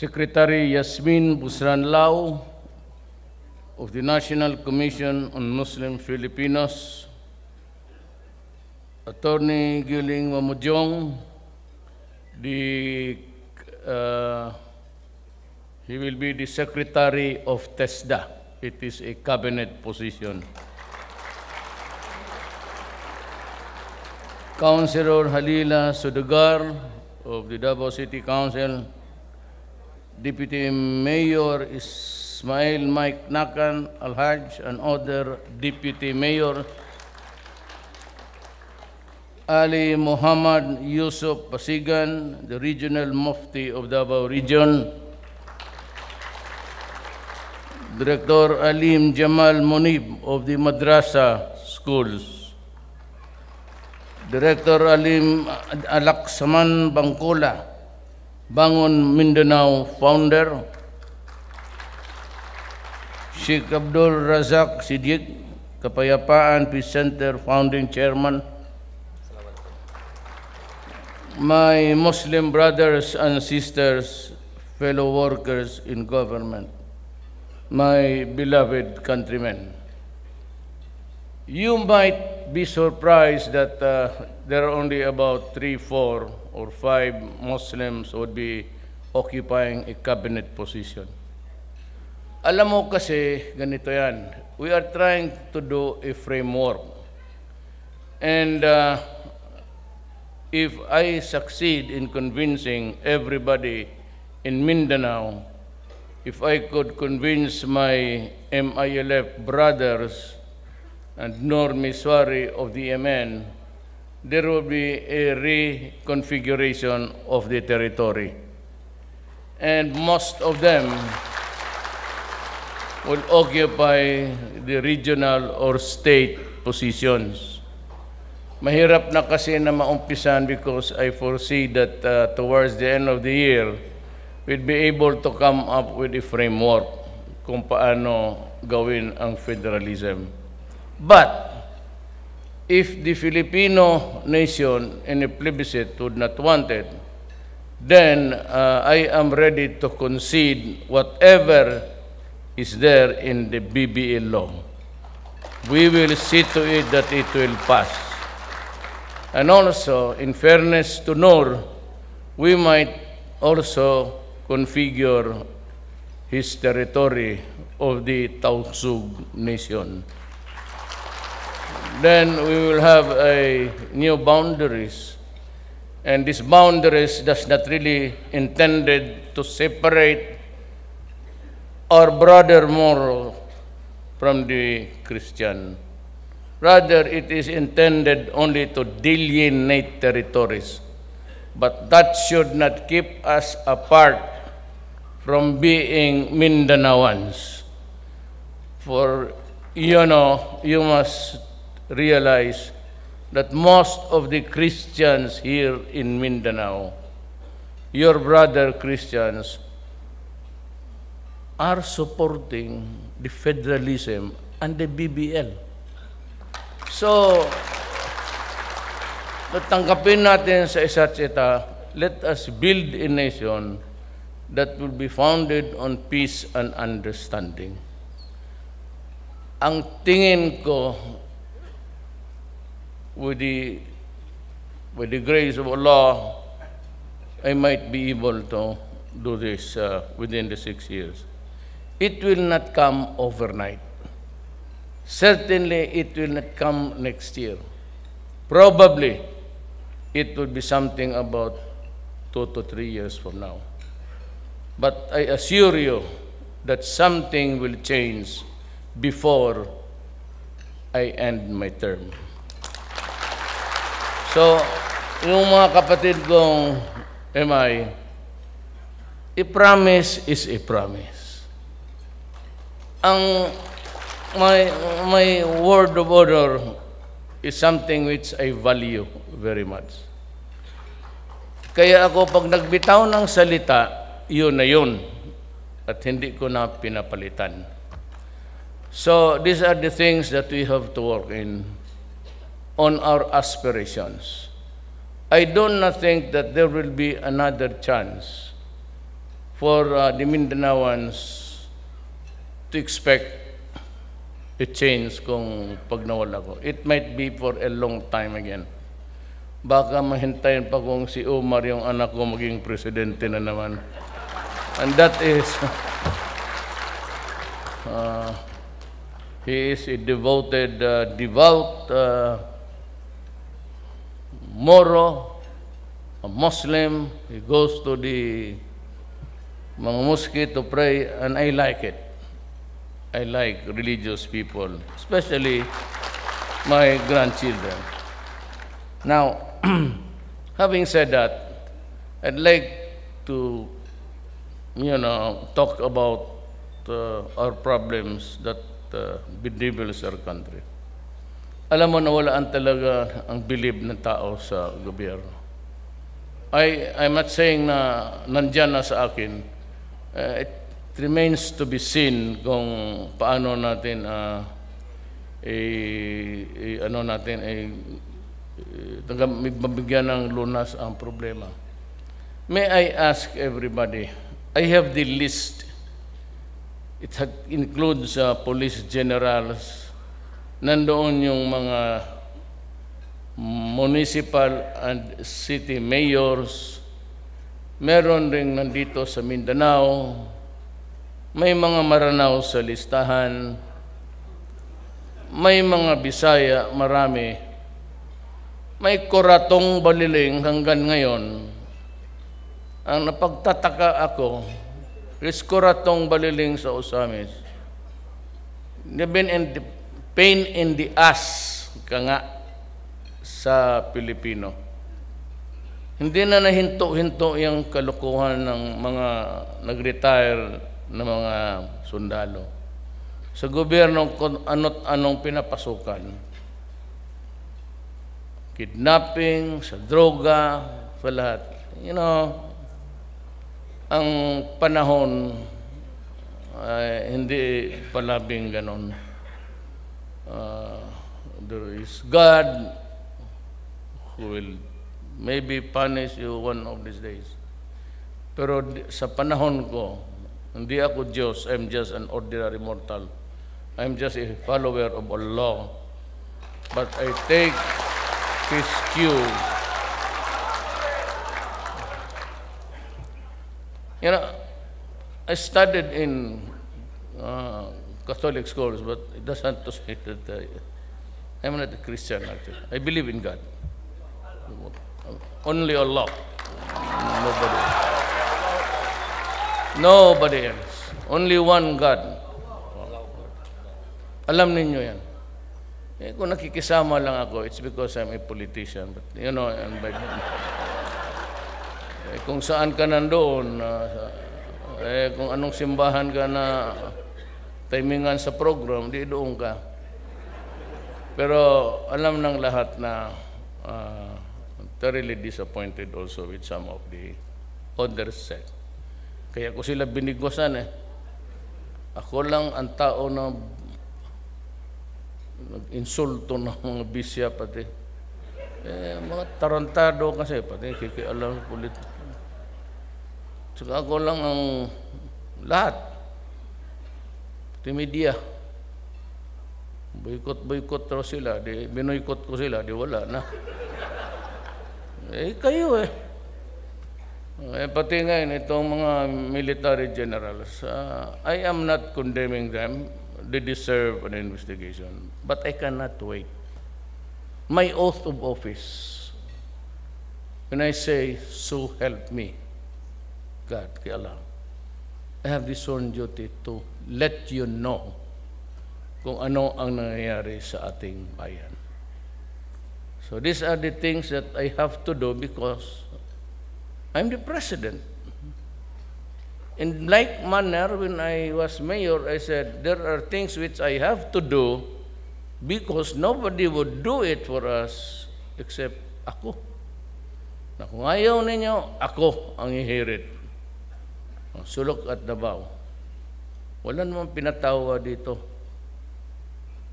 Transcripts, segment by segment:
Secretary Yasmin Busranlao of the National Commission on Muslim Filipinos, Attorney Giling Mamudjong, he will be the Secretary of TESDA. It is a cabinet position. Councilor Halila Sudugar of the Davao City Council, Deputy Mayor Ismail Mike Nakan Al-Haj, and other Deputy Mayor, Ali Muhammad Yusuf Pasigan, the Regional Mufti of Davao Region, Director Alim Jamal Munib of the Madrasa Schools, Director Alim Alaksaman Bangkola, Bangon Mindanao founder, Sheikh Abdul Razak Siddiq, Kapayapaan Peace Center founding chairman, my Muslim brothers and sisters, fellow workers in government, my beloved countrymen. You might be surprised that there are only about 3, 4, or 5 Muslims who would be occupying a cabinet position. Alam mo kasi, ganito yan. We are trying to do a framework. And if I succeed in convincing everybody in Mindanao, if I could convince my MILF brothers and Nur Miswari of the MN, there will be a reconfiguration of the territory. And most of them will occupy the regional or state positions. Mahirap na kasi na maumpisan because I foresee that towards the end of the year, we'll be able to come up with a framework kung paano gawin ang federalism. But if the Filipino nation in a plebiscite would not want it, then I am ready to concede whatever is there in the BBL law. We will see to it that it will pass. And also, in fairness to Nur, we might also configure his territory of the Tausug nation. Then we will have a new boundaries, and these boundaries does not really intended to separate our brother moral from the Christian. Rather, it is intended only to delineate territories, but that should not keep us apart from being Mindanaoans. For you know, you must realize that most of the Christians here in Mindanao, your brother Christians, are supporting the federalism and the BBL. So, tanggapin natin sa isa't isa, let us build a nation that will be founded on peace and understanding. Ang tingin ko, with the grace of Allah, I might be able to do this within the 6 years. It will not come overnight. Certainly, it will not come next year. Probably, it will be something about 2 to 3 years from now. But I assure you that something will change before I end my term. So, yung mga kapatid kong MI, a promise is a promise. My word of honor is something which I value very much. Kaya ako pag nagbitaw ng salita, yun na yun. At hindi ko na pinapalitan. So, these are the things that we have to work on our aspirations. I do not think that there will be another chance for the Mindanaoans to expect a change kung pag nawala ko. It might be for a long time again. Baka mahintayin pa kung si Omar, yung anak ko, maging presidente na naman. And that is, he is a devoted, devout Moro, a Muslim. He goes to the mga mosque to pray, and I like it. I like religious people, especially my grandchildren. Now, having said that, I'd like to, talk about our problems that bedevils our country. Alam mo, nawalaan talaga ang bilib ng tao sa gobyerno. I'm not saying na nandyan na sa akin. It remains to be seen kung paano natin mabigyan ng lunas ang problema. May I ask everybody, I have the list. It includes police generals, nandoon yung mga municipal and city mayors, meron ring nandito sa Mindanao, may mga Maranao sa listahan, may mga Bisaya, marami, may Coratong Baliling hanggang ngayon. Ang napagtataka ako is Coratong Baliling sa Osamis. They've been in the pain in the ass ka nga sa Pilipino. Hindi na nahinto-hinto yung kalukuhan ng mga nag-retire na mga sundalo. Sa gobyerno, kung anong pinapasukan. Kidnapping, sa droga, sa lahat. Ang panahon hindi palabing ganon. There is God who will maybe punish you one of these days. Pero sa panahon ko, hindi ako Diyos. I'm just an ordinary mortal. I'm just a follower of Allah. But I take His cue. I studied in Catholic schools, but it doesn't to say that I'm not a Christian actually. I believe in God. Only Allah. Nobody. Nobody else. Only one God. Alam ninyo yan. Kung nakikisama lang ako, it's because I'm a politician. But, kung saan ka nandoon, kung anong simbahan ka na timingan sa program, di doon ka. Pero alam ng lahat na thoroughly disappointed also with some of the other sect. Kaya ko sila binigwasan Ako lang ang tao na nag-insulto ng mga bisya pati. Mga tarantado kasi pati kikialam ulit. Saka ako lang ang lahat. Pati media. Boykot raw sila. Binoykot ko sila. Di wala na. Kayo pati ngayon, itong mga military generals, I am not condemning them. They deserve an investigation. But I cannot wait. My oath of office, when I say, so help me, God, kay Allah, I have this sworn duty to let you know kung ano ang nangyayari sa ating bayan. So these are the things that I have to do because I'm the president. In like manner, when I was mayor, I said, there are things which I have to do because nobody would do it for us except ako. Na kung ayaw ninyo, ako ang ihirit. Sulok at Davao. Wala namang pinatawa dito.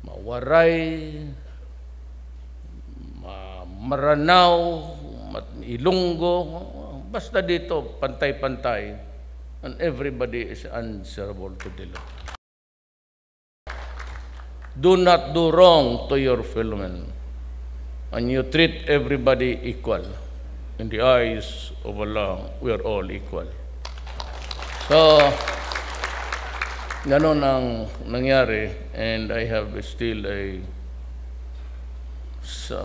Mawaray, Maranao, Ilonggo, basta dito, pantay-pantay. and everybody is answerable to the law. Do not do wrong to your fellow man, and you treat everybody equal. In the eyes of Allah, we are all equal. So, ganon ang nangyari, and I have still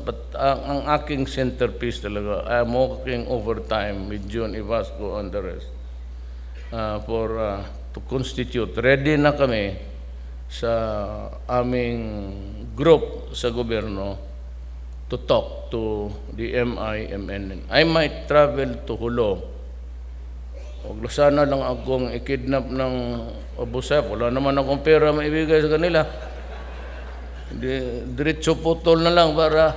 but ang aking centerpiece talaga, I'm working overtime with June Ivasco and the rest to constitute. Ready na kami sa aming group sa gobyerno to talk to the MIMN. I might travel to Hulo. Huwag sana lang akong ikidnap ng Abu Sayyaf. Wala naman akong pera maibigay sa kanila. Diretso putol na lang para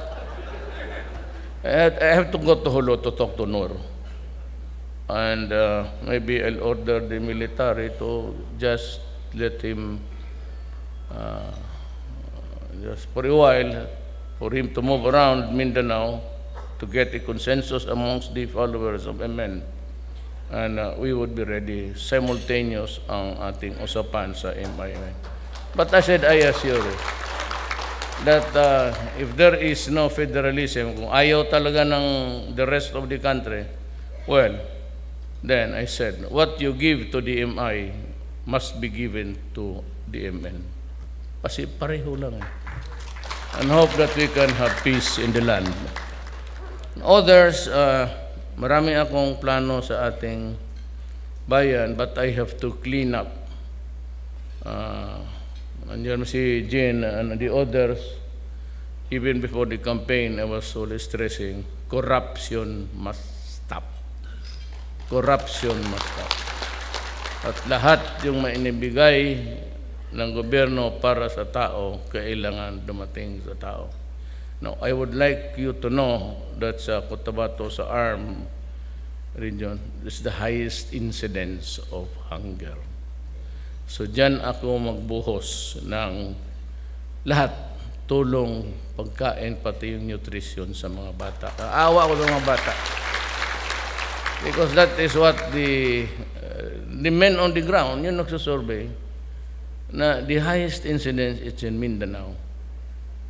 I have to go to Hulo to talk to Nur. And maybe I'll order the military to just let him just for a while, for him to move around Mindanao to get a consensus amongst the followers of MN. And we would be ready, simultaneous ang ating usapan sa MIN. But I said, I assure you, that if there is no federalism, kung ayaw talaga ng the rest of the country, well, then I said, what you give to the MI must be given to the MN. Kasi pareho lang. And hope that we can have peace in the land. Others, marami akong plano sa ating bayan, but I have to clean up. Andiyan si Jean and the others. Even before the campaign, I was always stressing, corruption must stop. Corruption must stop. At lahat yung mainibigay ng gobyerno para sa tao, kailangan dumating sa tao. Now, I would like you to know that sa Cotabato, sa ARM region, this is the highest incidence of hunger. So, dyan ako magbuhos ng lahat, tulong, pagkain, pati yung nutrition sa mga bata. Aawa ko sa mga bata. Because that is what the men on the ground, yung nagsusurvey, na the highest incidence is in Mindanao.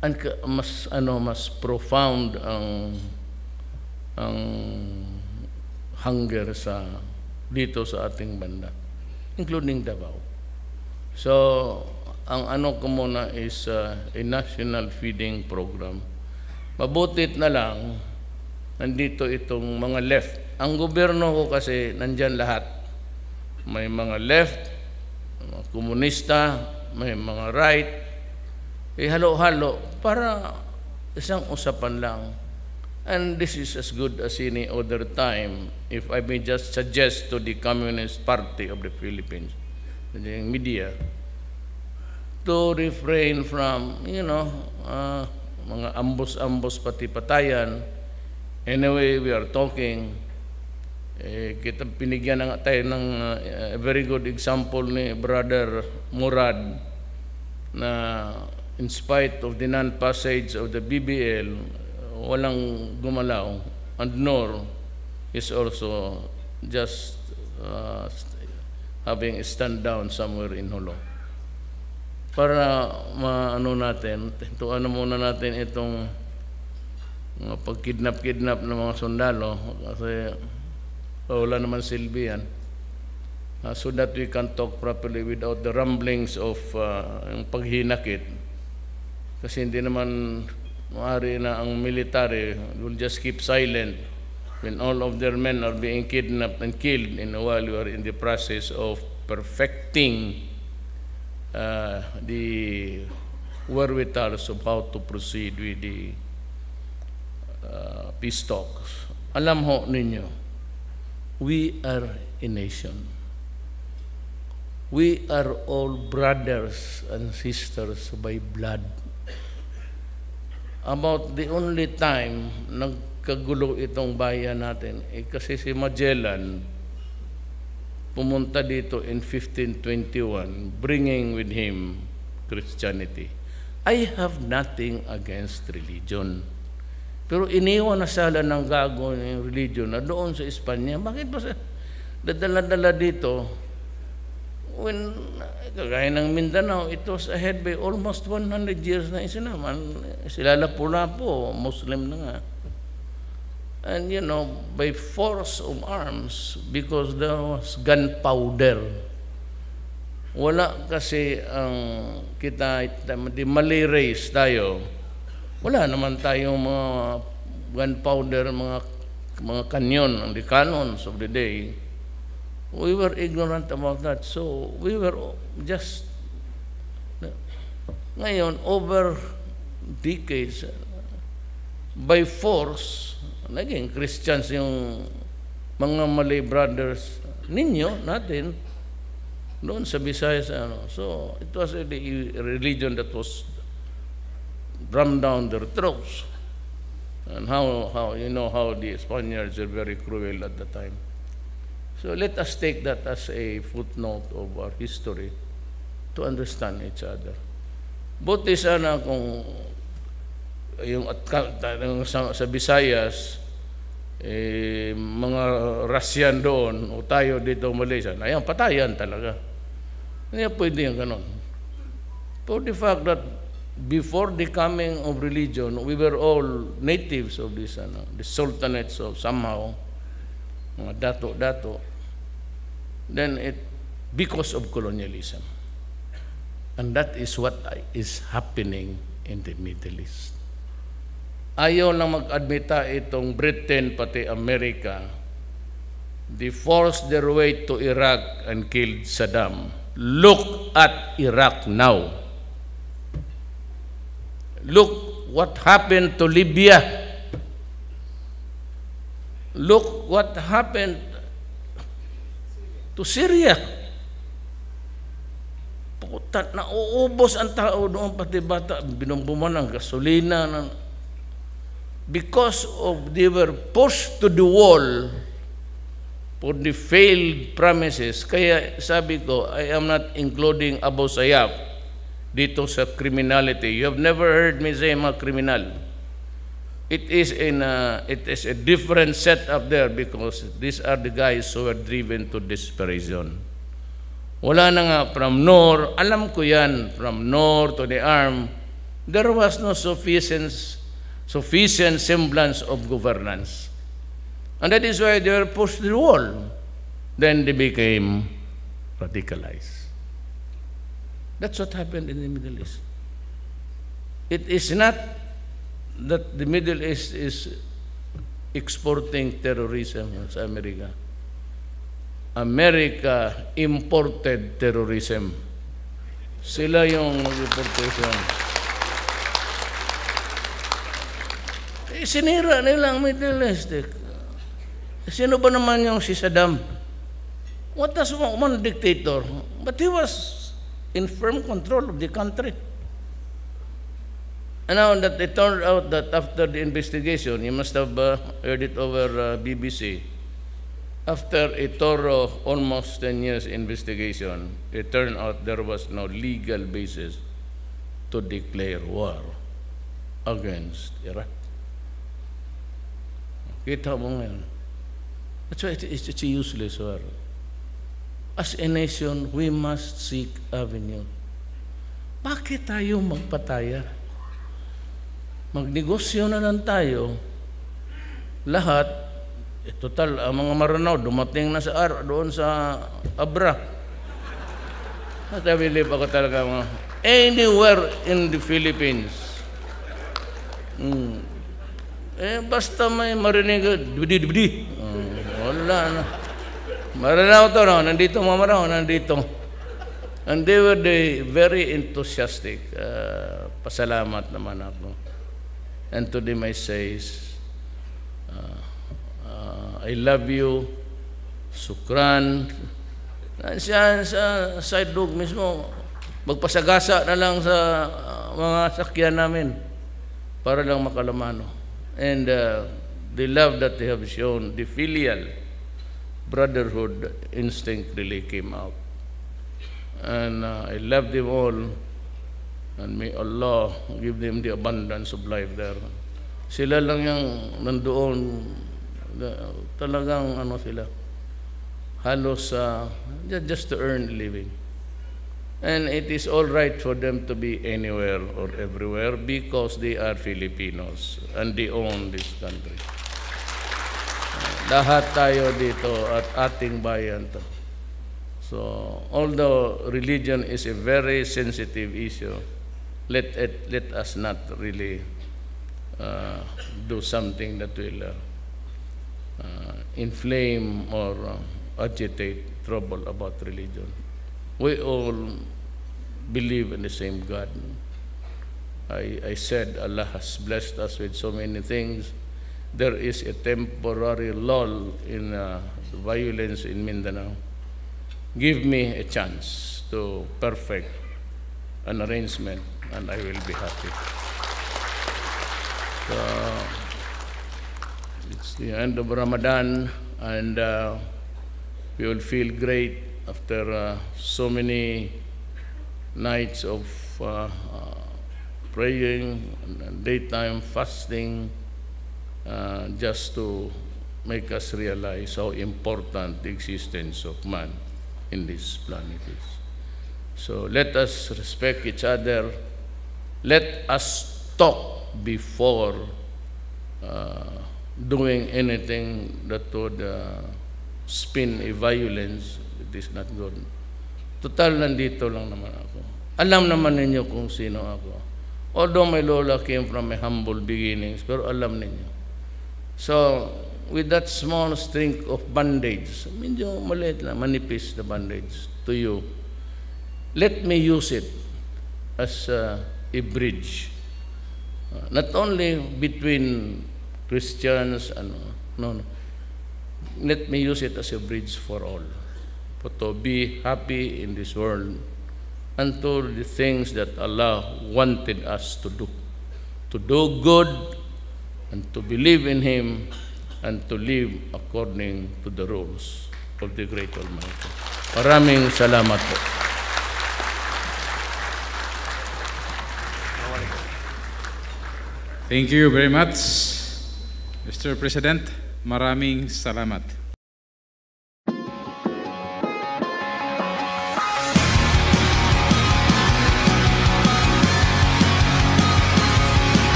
And mas profound ang hunger dito sa ating banda, including Davao. So, ang ko muna is a national feeding program. Mabutit na lang, nandito itong mga left. Ang gobyerno ko kasi nandyan lahat. May mga left, mga komunista, may mga right, halo-halo para isang usapan lang. And this is as good as any other time, if I may just suggest to the Communist Party of the Philippines, the media, to refrain from, mga ambos-ambos pati patayan. Anyway, we are talking. Kita pinigyan na tayo ng a very good example ni Brother Murad na in spite of the non-passage of the BBL, walang gumalaw. And Nur is also just having a stand down somewhere in Hulo. Para muna natin itong pagkidnap-kidnap ng mga sundalo kasi wala naman silbi yan. So that we can talk properly without the rumblings of yung paghinakit. Kasi hindi naman maaari na ang military will just keep silent when all of their men are being kidnapped and killed while we are in the process of perfecting the wherewithals of how to proceed with the peace talks. Alam ho ninyo, we are a nation. We are all brothers and sisters by blood. About the only time nagkagulo itong bayan natin, kasi si Magellan pumunta dito in 1521, bringing with him Christianity. I have nothing against religion. Pero iniwan na sala ng gago ng religion na doon sa Espanya. Bakit ba dadala-dala dito, when, kagaya ng Mindanao, it was ahead by almost 100 years na Islam. Sila Lapu-Lapu, Muslim na nga. And you know, by force of arms, because there was gunpowder. Wala kasi ang kita, di Malay race tayo. Wala naman tayong mga gunpowder, mga kanyon, the cannons of the day. We were ignorant about that. So we were just, ngayon, over decades, by force, naging Christians yung mga Malay brothers ninyo, natin, doon sa Visayas. So it was a religion that was drummed down their throats. And how you know how the Spaniards are very cruel at the time. So let us take that as a footnote of our history to understand each other. Buti sana kung yung sa Visayas, mga Russian doon, o tayo dito Malaysia, ayan, patayan talaga. Hindi pwede yung ganon. For the fact that before the coming of religion, we were all natives of this, the sultanates of somehow, mga dato-dato, then because of colonialism. And that is what is happening in the Middle East. Ayaw lang mag-admita itong Britain pati Amerika. They forced their way to Iraq and killed Saddam. Look at Iraq now. Look what happened to Libya. Look what happened to Syria. Putat, nauubos ang tao doon, pati bata, binumbuman ng gasolina. Because of they were pushed to the wall for the failed promises. Kaya sabi ko, I am not including Abu Sayyaf dito sa criminality. You have never heard me say mga criminal. It is a different setup there because these are the guys who were driven to desperation. Wala na nga from north, alam ko yan, from north to the arm, there was no sufficient semblance of governance. And that is why they were pushed to the wall. Then they became radicalized. That's what happened in the Middle East. It is not that the Middle East is exporting terrorism sa Amerika. America imported terrorism. Sila yung mag-importation. Sinira nila ang Middle East. Sino ba naman yung si Saddam? What was one dictator? But he was in firm control of the country. And now that it turned out that after the investigation, you must have heard it over BBC, after a thorough, almost 10 years investigation, it turned out there was no legal basis to declare war against Iraq. Kita mo ngayon. That's why it's a useless war. As a nation, we must seek avenue. Bakit tayo magpataya? Magnegosyo na lang tayo. Lahat, total, ang mga Maranao, dumating na doon sa Abra. At I believe ako talaga anywhere in the Philippines. Basta may marinig, dibidi. Wala na. Maranao to, no? Nandito mga Maranao, nandito. And they were very enthusiastic. Pasalamat naman ako. And to them I say, I love you, sukran. Siya sa side road mismo, magpasagasa na lang sa mga sakyan namin para lang makalamano. And the love that they have shown, the filial brotherhood instinct really came out. And I love them all. And may Allah give them the abundance of life there. Sila lang yung nandoon, talagang sila. halos just to earn a living. And it is all right for them to be anywhere or everywhere because they are Filipinos and they own this country. Lahat tayo dito at ating bayan to. So, although religion is a very sensitive issue, let us not really do something that will inflame or agitate trouble about religion. We all believe in the same God. I said Allah has blessed us with so many things. There is a temporary lull in violence in Mindanao. Give me a chance to perfect an arrangement and I will be happy. So, it's the end of Ramadan and we will feel great after so many nights of praying and daytime fasting, just to make us realize how important the existence of man in this planet is. So let us respect each other. Let us talk before doing anything that would spin a violence. It is not good. Total, nandito lang naman ako. Alam naman ninyo kung sino ako. Although my lola came from a humble beginnings, pero alam ninyo. So, with that small string of bandage, medyo maliit lang, manipis na bandage to you, let me use it as a bridge. Not only between Christians and no. Let me use it as a bridge for all. To be happy in this world and to the things that Allah wanted us to do. To do good and to believe in Him and to live according to the rules of the Great Almighty. Maraming salamat po. Thank you very much, Mr. President. Maraming salamat.